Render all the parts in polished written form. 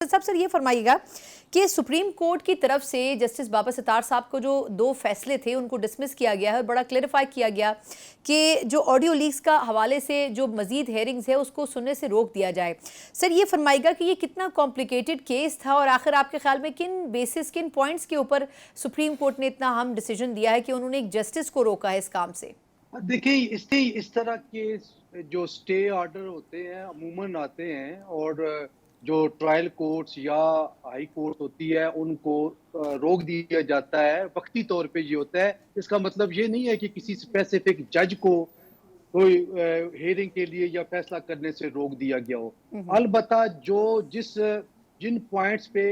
साहब सर ये फरमाइएगा कि सुप्रीम कोर्ट की तरफ से जस्टिस बाबा सितार साहब को जो दो फैसले थे उनको डिसमिस किया गया है और बड़ा क्लेरिफाई किया गया कि जो ऑडियो लीक्स का हवाले से जो मजीद हेयरिंग्स है उसको सुनने से रोक दिया जाए। सर ये फरमाइएगा कि ये कितना कॉम्प्लिकेटेड केस था और आखिर आपके ख्याल में किन बेसिस किन पॉइंट्स के ऊपर सुप्रीम कोर्ट ने इतना अहम डिसीजन दिया है कि उन्होंने एक जस्टिस को रोका है इस काम से। देखिए इस तरह के जो स्टे ऑर्डर होते हैं अमूमन आते हैं और जो ट्रायल कोर्ट्स या हाई कोर्ट होती है उनको रोक दिया जाता है। वक्ती तौर पे ये होता है, इसका मतलब ये नहीं है कि किसी स्पेसिफिक जज को कोई हेयरिंग के लिए या फैसला करने से रोक दिया गया हो। अलबत्ता जिन पॉइंट्स पे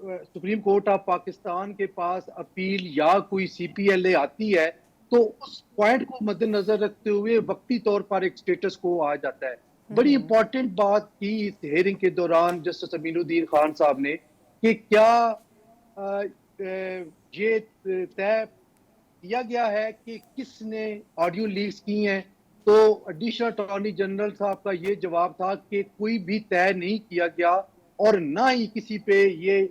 सुप्रीम कोर्ट ऑफ पाकिस्तान के पास अपील या कोई सीपीएलए आती है तो उस पॉइंट को मद्देनजर रखते हुए वक्ती तौर पर एक स्टेटस को आ जाता है। बड़ी इंपॉर्टेंट बात की इस हेयरिंग के दौरान जस्टिस अमीनुद्दीन खान साहब ने कि क्या ये तय किया गया है कि किसने ऑडियो लीक्स की हैं। तो एडिशनल अटॉर्नी जनरल साहब का ये जवाब था कि कोई भी तय नहीं किया गया और ना ही किसी पे ये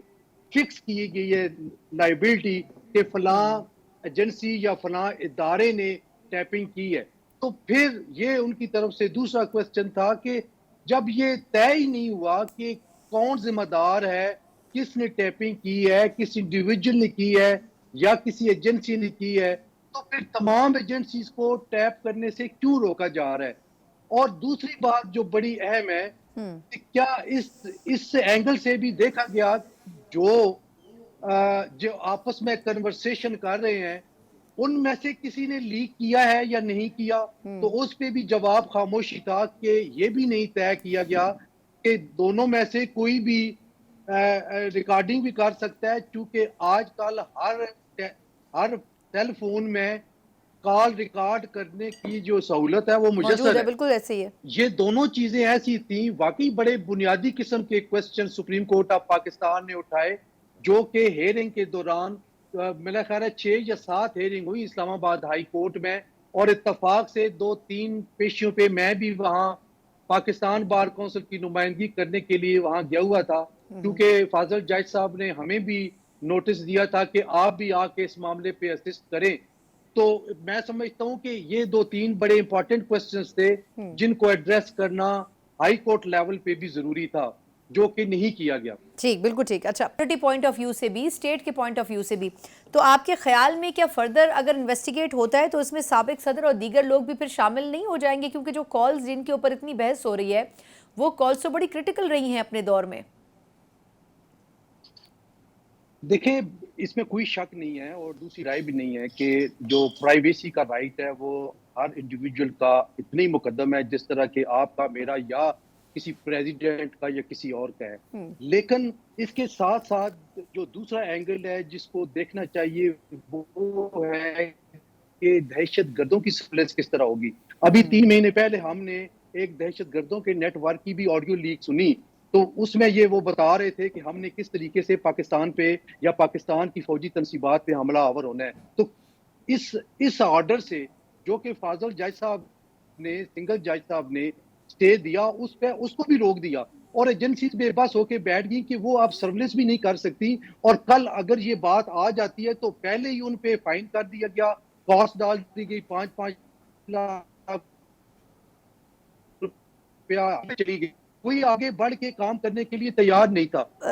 फिक्स की गई है लाइबिलिटी कि फलां एजेंसी या फलां इदारे ने टैपिंग की है। तो फिर ये उनकी तरफ से दूसरा क्वेश्चन था कि जब ये तय ही नहीं हुआ कि कौन जिम्मेदार है, किसने टैपिंग की है, किस इंडिविजुअल ने की है या किसी एजेंसी ने की है, तो फिर तमाम एजेंसीज को टैप करने से क्यों रोका जा रहा है। और दूसरी बात जो बड़ी अहम है कि क्या इस एंगल से भी देखा गया जो आपस में कन्वर्सेशन कर रहे हैं उनमें से किसी ने लीक किया है या नहीं किया। तो उस पे भी जवाब खामोशी था कि ये भी नहीं तय किया गया कि दोनों में से कोई भी रिकॉर्डिंग भी कर सकता है, क्योंकि आजकल हर सेल फोन में कॉल रिकॉर्ड करने की जो सहूलत है वो मौजूद मुयसर है, है। बिल्कुल ऐसे ही है। ये दोनों चीजें ऐसी थी, वाकई बड़े बुनियादी किस्म के question supreme court of Pakistan ने उठाए जो कि हेयरिंग के दौरान मेरा ख्याल है 6 या 7 हेयरिंग हुई इस्लामाबाद हाई कोर्ट में। और इत्तफाक से 2-3 पेशियों पे मैं भी वहां पाकिस्तान बार काउंसिल की नुमाइंदगी करने के लिए वहां गया हुआ था, क्योंकि फाजल जज साहब ने हमें भी नोटिस दिया था कि आप भी आके इस मामले पे असिस्ट करें। तो मैं समझता हूं कि ये 2-3 बड़े इंपॉर्टेंट क्वेश्चंस थे जिनको एड्रेस करना हाई कोर्ट लेवल पे भी जरूरी था, जो कि नहीं किया गया। ठीक, बिल्कुल ठीक। अच्छा, प्रिटी पॉइंट ऑफ व्यू से भी, स्टेट के पॉइंट ऑफ व्यू से भी, तो आपके ख्याल में क्या फर्दर अगर इन्वेस्टिगेट होता है तो इसमें साबिक सदर और दीगर लोग भी फिर शामिल नहीं हो जाएंगे, क्योंकि जो कॉल्स जिनके ऊपर इतनी बहस हो रही है वो कॉल्स तो बड़ी क्रिटिकल रही हैं अपने दौर में। देखिए इसमें कोई शक नहीं है और दूसरी राय भी नहीं है कि जो प्राइवेसी का राइट है वो हर इंडिविजुअल का इतना ही मुकद्दम है जिस तरह के आपका, मेरा या किसी प्रेसिडेंट का या किसी और का है। लेकिन इसके साथ साथ जो दूसरा एंगल है जिसको देखना चाहिए वो है कि दहशत गर्दों की सर्विलेंस किस तरह होगी। अभी 3 महीने पहले हमने एक दहशत गर्दों के नेटवर्क की भी ऑडियो लीक सुनी, तो उसमें ये वो बता रहे थे कि हमने किस तरीके से पाकिस्तान पे या पाकिस्तान की फौजी तनसीबात पे हमला आवर होना है। तो इस ऑर्डर से जो कि फाजल जज साहब ने, सिंगल जज साहब ने स्टे दिया, उस पे उसको भी रोक दिया और एजेंसीज बेबस होके बैठ गई कि वो अब सर्विलेंस भी नहीं कर सकती। और कल अगर ये बात आ जाती है तो पहले ही उन पे फाइन कर दिया गया, कॉस्ट डाल दी गई, 5-5 लाख रुपया चली गई, कोई आगे बढ़ के काम करने के लिए तैयार नहीं था।